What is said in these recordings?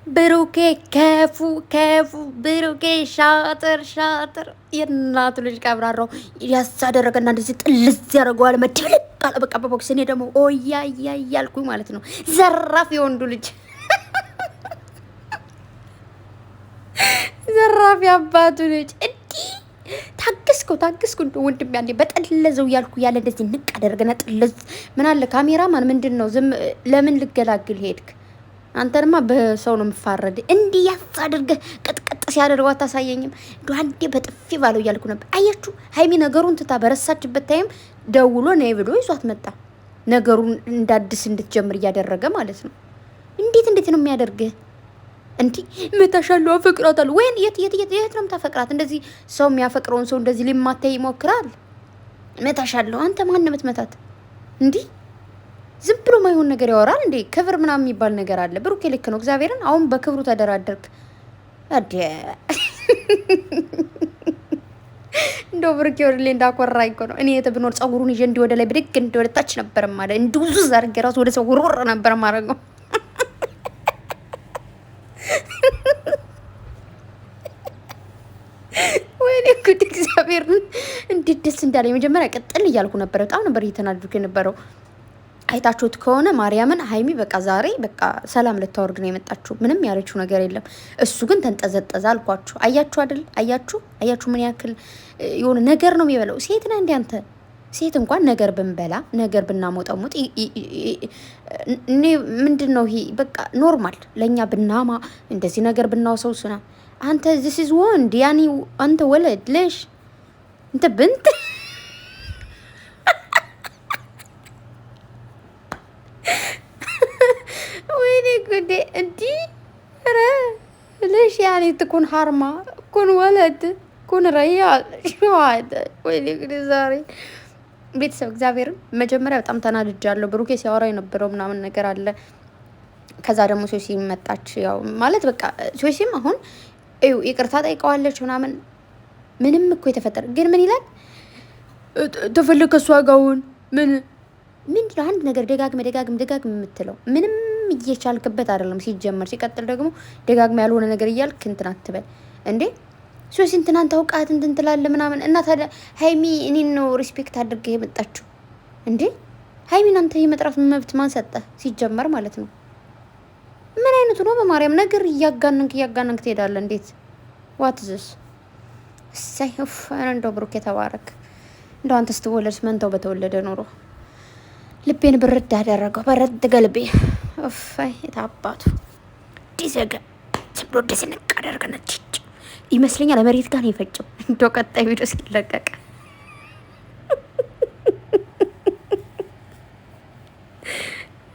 ብሩኬ ከፉ ብሩኬ ሻጥር የእናቱ ልጅ ቀብራራው ያሳደረገና እንደዚህ ጥልዝ ያደርገዋል። መድብልቅ አለ በቃ በቦክስ። እኔ ደግሞ ኦያ እያልኩኝ ማለት ነው። ዘራፍ የወንዱ ልጅ ዘራፍ ያባቱ ልጅ እንዲህ ታግስኩ ወንድም ያንዴ በጠለዘው ያልኩ ያለ እንደዚህ ንቅ አደረገና ጥልዝ ምን አለ ካሜራማን ምንድን ነው ዝም ለምን ልገላግል ሄድክ? አንተንማ በሰው ነው የምፋረድ። እንዲህ ያሳደርገህ ቅጥቅጥ ሲያደርገው አታሳየኝም? እንደው አንዴ በጥፊ ባለው እያልኩ ነበር። አያችሁ ሀይሚ ነገሩን ትታ በረሳችበት ታይም ደውሎ ነይ ብሎ ይዟት መጣ። ነገሩን እንዳዲስ እንድትጀምር እያደረገ ማለት ነው። እንዴት ነው የሚያደርግህ? እንዲህ መታሻለሁ አፈቅራታለሁ። ወይን የት ነው የምታፈቅራት? እንደዚህ ሰው የሚያፈቅረውን ሰው እንደዚህ ሊማታ ይሞክራል። መታሻለሁ አንተ ማን የምትመታት እንዲህ ዝም ብሎ ማይሆን ነገር ያወራል እንዴ? ክብር ምናምን የሚባል ነገር አለ። ብሩኬ ልክ ነው። እግዚአብሔርን አሁን በክብሩ ተደራደርክ አደ እንደው ብሩኬ ወደ ላይ እንዳኮራኝ እኮ ነው። እኔ ብኖር ጸጉሩን ይዤ እንዲህ ወደ ላይ ብድግ እንዲህ ወደ ታች ነበር ማለት እንዲሁ ዙዝ አድርጌ ራሱ ወደ ሰው ውርውር ነበር ማለት ነው። ወይኔ ጉድ! እግዚአብሔርን እንዴት ደስ እንዳለ መጀመሪያ ቀጥል እያልኩ ነበር። በጣም ነበር እየተናደድኩ የነበረው። አይታችሁት ከሆነ ማርያምን ሀይሚ በቃ ዛሬ በቃ ሰላም ልታወርድ ነው የመጣችሁ። ምንም ያለችው ነገር የለም። እሱ ግን ተንጠዘጠዘ አልኳችሁ። አያችሁ አይደል? አያችሁ ምን ያክል የሆነ ነገር ነው የሚበላው። ሴት ነህ እንዴ አንተ? ሴት እንኳን ነገር ብንበላ ነገር ብናሞጠሙጥ እኔ ምንድን ነው ይሄ በቃ ኖርማል ለእኛ ብናማ እንደዚህ ነገር ብናወሰው ስና አንተ this is ወንድ ያኔ አንተ ወለድ ለሽ እንተ ብንት ወይኔ ጉዴ! እንዲህ ኧረ ለሽ ያኔ ትኩን ሀርማ ኩን ወለድ ኩን ረያል ሽዋት ወይኔ ጉዴ! ዛሬ ቤተሰብ እግዚአብሔርን መጀመሪያ በጣም ተናድጃለሁ። ብሩኬ ሲያወራ የነበረው ምናምን ነገር አለ። ከዛ ደግሞ ሶሲ መጣች። ያው ማለት በቃ ሶሲም አሁን ይቅርታ ጠይቀዋለች ምናምን ምንም እኮ የተፈጠረ ግን ምን ይላል ተፈልግ ከሷ ጋውን ምንድን ነው አንድ ነገር ደጋግም የምትለው ምንም እየቻልክበት አይደለም ሲጀመር። ሲቀጥል ደግሞ ደጋግም ያልሆነ ነገር እያልክ እንትን አትበል እንዴ። ሶሲ እንትናን ታውቃት እንትን ትላለህ ምናምን እና ታዲያ ሀይሚ እኔን ነው ሪስፔክት አድርገህ የመጣችሁ እንዴ? ሀይሚን አንተ የመጥራት መብት ማን ሰጠህ ሲጀመር ማለት ነው? ምን አይነቱ ነው? በማርያም ነገር እያጋነንክ ትሄዳለህ። እንዴት ዋትዝስ እሰይ ኡፍ እንደው ብሩክ የተባረክ እንደው አንተ ስትወለድ መንተው በተወለደ ኖሮ ልቤን ብርድ አደረገው። በረድ ገልቤ ኡፍ የታባቱ ዲዘገ ስብሮ ደስንቅ አደረገነች ይመስለኛል። ለመሬት ጋር ነው የፈጨው። እንደው ቀጣይ ቪዲዮ ሲለቀቅ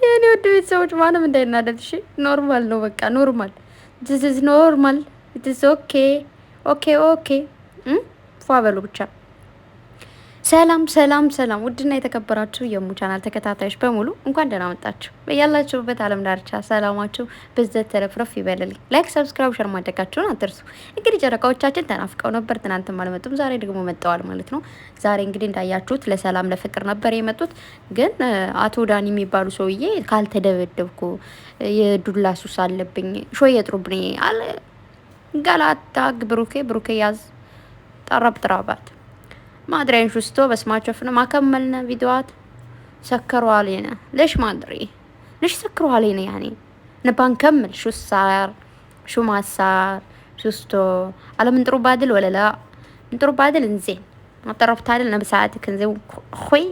የኔ ወደ ቤተሰቦች ማንም እንዳይናደድ እሺ። ኖርማል ነው በቃ ኖርማል። this is normal it is okay ፏ በሉ ብቻ። ሰላም ውድና የተከበራችሁ የሙ ቻናል ተከታታዮች በሙሉ እንኳን ደህና መጣችሁ። በያላችሁበት ዓለም ዳርቻ ሰላማችሁ በዘት ተረፍረፍ ይበልልኝ። ላይክ፣ ሰብስክራይብ፣ ሸር ማድረጋችሁን አትርሱ። እንግዲህ ጨረቃዎቻችን ተናፍቀው ነበር። ትናንትም አልመጡም፣ ዛሬ ደግሞ መጥተዋል ማለት ነው። ዛሬ እንግዲህ እንዳያችሁት ለሰላም ለፍቅር ነበር የመጡት። ግን አቶ ዳኒ የሚባሉ ሰውዬ ካልተደበደብኩ የዱላ ሱስ አለብኝ ሾየ ጥሩብኝ አለ ጋላታ ብሩኬ ያዝ ጠረብጥራባት ማድሪያን ሹስቶ በስማቸው ፍነ ማከመልነ ቪዲዮات سكروا علينا ليش ما ادري ليش سكروا علينا يعني نبغى نكمل شو صار شو ما صار شوستو على من ضرب بادل ولا لا نضرب بادل نزين ما طرفت علينا بساعتك نزين خوي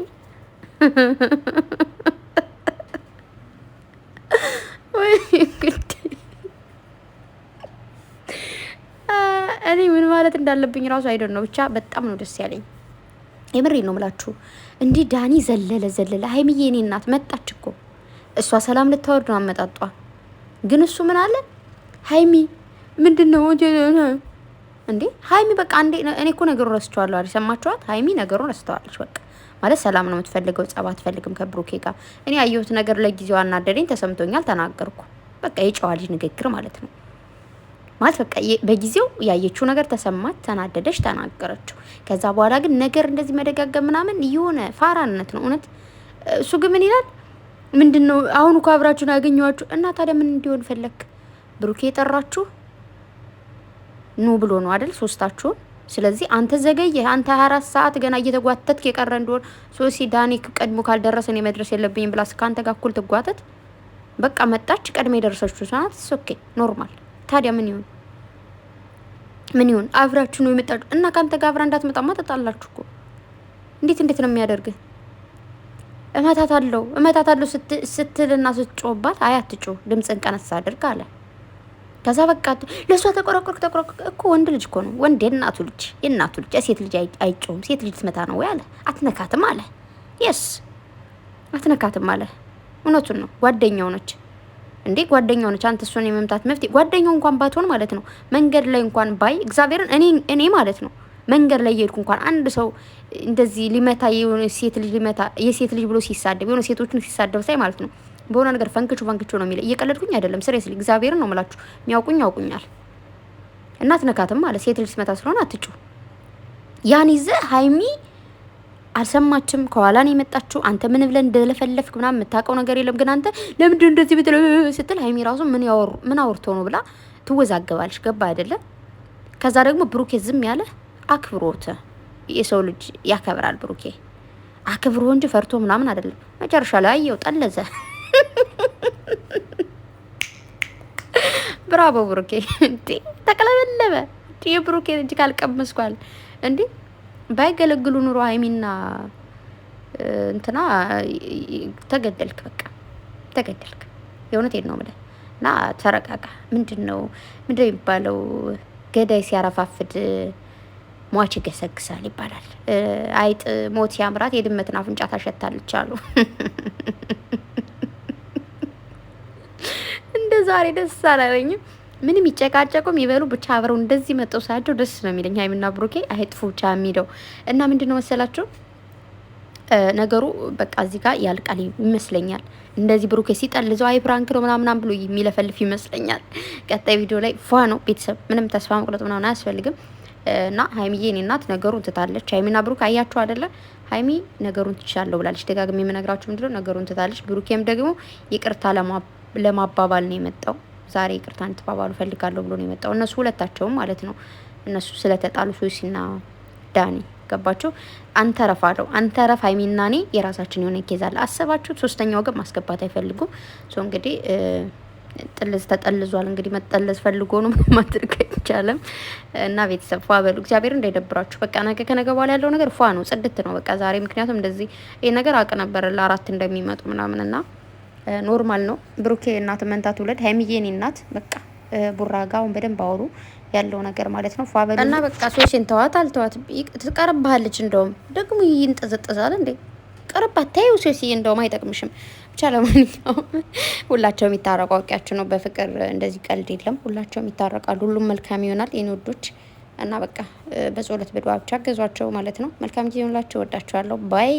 እኔ ምን ማለት እንዳለብኝ ራሱ አይደል ነው። ብቻ በጣም ነው ደስ ያለኝ። የምሬ ነው ምላችሁ። እንዲህ ዳኒ ዘለለ ሀይሚዬ እኔ እናት መጣች እኮ እሷ ሰላም ልታወርድ ነው አመጣጧ። ግን እሱ ምን አለ ሀይሚ ምንድነው እንዴ? ሀይሚ በቃ አንዴ እኔ እኮ ነገሩን ረስቼዋለሁ አይደል? ሰማችኋት? ሀይሚ ነገሩን ረስተዋለች። በቃ ማለት ሰላም ነው የምትፈልገው፣ ጸባ አትፈልግም ከብሩኬ ጋር። እኔ ያየሁት ነገር ለጊዜው አናደደኝ፣ ተሰምቶኛል፣ ተናገርኩ። በቃ የጨዋ ልጅ ንግግር ማለት ነው። ማለት በቃ በጊዜው ያየችው ነገር ተሰማት፣ ተናደደች፣ ተናገረችው። ከዛ በኋላ ግን ነገር እንደዚህ መደጋገም ምናምን የሆነ ፋራነት ነው እውነት። እሱ ግን ምን ይላል ምንድነው አሁን እኮ አብራችሁን ያገኘዋችሁ እና ታዲያ ምን እንዲሆን ፈለክ? ብሩኬ የጠራችሁ ኑ ብሎ ነው አይደል? ሶስታችሁን። ስለዚህ አንተ ዘገየህ። አንተ 24 ሰዓት ገና እየተጓተትክ የቀረ እንደሆነ ሶሲ ዳኒ ቀድሞ ካልደረሰ እኔ መድረስ የለብኝም ብላ ከአንተ ጋር እኩል ትጓተት። በቃ መጣች፣ ቀድሜ የደረሰችው ሰዓት ኦኬ ኖርማል። ታዲያ ምን ይሁን ምን ይሁን? አብራችሁ ነው የመጣችሁ እና ካንተ ጋር አብራ እንዳትመጣማ ተጣላችሁ እኮ። እንዴት ነው የሚያደርግህ? እመታታለሁ ስትልና ስትጮህባት አይ አትጮህ፣ ድምፅን ቀነስ አድርግ አለ። ከዛ በቃ ለሷ ተቆረቆርክ እኮ። ወንድ ልጅ እኮ ነው ወንድ፣ የእናቱ ልጅ ሴት ልጅ አይጮህም። ሴት ልጅ ትመታ ነው ወይ አለ። አትነካትም አለ። የስ አትነካትም አለ። እውነቱን ነው። ጓደኛው ነች እንዴ ጓደኛው ነች። አንተ እሱን የመምታት መፍትሄ ጓደኛው እንኳን ባትሆን ማለት ነው መንገድ ላይ እንኳን ባይ እግዚአብሔርን እኔ ማለት ነው መንገድ ላይ እየሄድኩ እንኳን አንድ ሰው እንደዚህ ሊመታ የሴት ልጅ ብሎ ሲሳደብ የሆነ ሴቶችን ሲሳደብ ሳይ ማለት ነው በሆነ ነገር ፈንክቹ ነው የሚለው። እየቀለድኩኝ አይደለም፣ ሲሪየስሊ እግዚአብሔርን ነው የምላችሁ። የሚያውቁኝ ያውቁኛል። እናት ነካትም ማለት ሴት ልጅ ስመታ ስለሆነ አትጩ። ያን ይዘህ ሀይሚ አልሰማችም። ከኋላ ነው የመጣችው። አንተ ምን ብለን እንደለፈለፍክ ምናምን የምታውቀው ነገር የለም። ግን አንተ ለምንድን እንደዚህ ብትል ስትል ሀይሚ ራሱ ምን አውርቶ ነው ብላ ትወዛገባለች። ገባ አይደለም? ከዛ ደግሞ ብሩኬ ዝም ያለ አክብሮት፣ የሰው ልጅ ያከብራል። ብሩኬ አክብሮ እንጂ ፈርቶ ምናምን አይደለም። መጨረሻ ላይ አየው ጠለዘ። ብራቮ ብሩኬ። እንዴ ተቀለበለበ። የብሩኬ እጅ ካልቀመስኳል እንዴ ባይገለግሉ ኑሮ ሀይሚና እንትና ተገደልክ። በቃ ተገደልክ። የእውነቴን ነው የምልህ። እና ተረጋጋ። ምንድነው የሚባለው? ገዳይ ሲያረፋፍድ ሟች ይገሰግሳል ይባላል። አይጥ ሞት ሲያምራት የድመትን አፍንጫ ታሸታለች አሉ። እንደ ዛሬ ደስ አላለኝም። ምንም ይጨቃጨቁም ይበሉ ብቻ አብረው እንደዚህ መጠው ሳያቸው ደስ ነው የሚለኝ። ሀይሚና ብሩኬ አይጥፉ ብቻ የሚለው እና ምንድነው መሰላችሁ ነገሩ በቃ እዚህ ጋር ያልቃል ይመስለኛል። እንደዚህ ብሩኬ ሲጠልዘው አይ ፕራንክ ነው ምናምን ብሎ የሚለፈልፍ ይመስለኛል። ቀጣይ ቪዲዮ ላይ ፏ ነው ቤተሰብ። ምንም ተስፋ መቁረጥ ምናምን አያስፈልግም። እና ሀይሚዬ እኔ እናት ነገሩን ትታለች። ሀይሚና ብሩክ አያችሁ አይደለ? ሀይሚ ነገሩን ትቻለሁ ብላለች። ደጋግሜ የምነግራችሁ ምንድነው ነገሩን ትታለች። ብሩኬም ደግሞ ይቅርታ ለማባባል ነው የመጣው። ዛሬ ይቅርታ እንድትባባሉ ፈልጋለሁ ብሎ ነው የመጣው። እነሱ ሁለታቸውም ማለት ነው። እነሱ ስለተጣሉ ሶሲና ዳኒ ገባችሁ? አንተ ረፍ ሀይሚና እኔ የራሳችን የሆነ ኬዝ አለ። አሰባችሁት? ሶስተኛ ወገን ማስገባት አይፈልጉም። ሶ እንግዲህ ጥልዝ ተጠልዟል። እንግዲህ መጠለዝ ፈልጎ ነው ማድረግ አይቻልም። እና ቤተሰብ ፏ በሉ። እግዚአብሔር እንዳይደብራችሁ። በቃ ነገ ከነገ በኋላ ያለው ነገር ፏ ነው፣ ጽድት ነው በቃ ዛሬ። ምክንያቱም እንደዚህ ይሄ ነገር አውቅ ነበር ለአራት እንደሚመጡ ምናምን እና ኖርማል ነው። ብሩኬ እናት መንታት ውለድ። ሀይሚዬ እኔ እናት በቃ ቡራጋውን በደንብ አወሩ ያለው ነገር ማለት ነው። ፏ በሉ እና በቃ ሶሲን ተዋት አልተዋት ትቀርብሃለች። እንደውም ደግሞ ይንጠዘጠዛል እንዴ ቀርባት ታዩ ሶሲ እንደውም አይጠቅምሽም። ብቻ ለማንኛውም ሁላቸውም ይታረቁ። አውቂያችሁ ነው በፍቅር እንደዚህ ቀልድ የለም። ሁላቸውም ይታረቃሉ። ሁሉም መልካም ይሆናል የኔ ወዶች እና በቃ በጸሎት በዱዓ ብቻ አገዟቸው ማለት ነው። መልካም ጊዜ ይሁንላችሁ። ወዳችኋለሁ። ባይ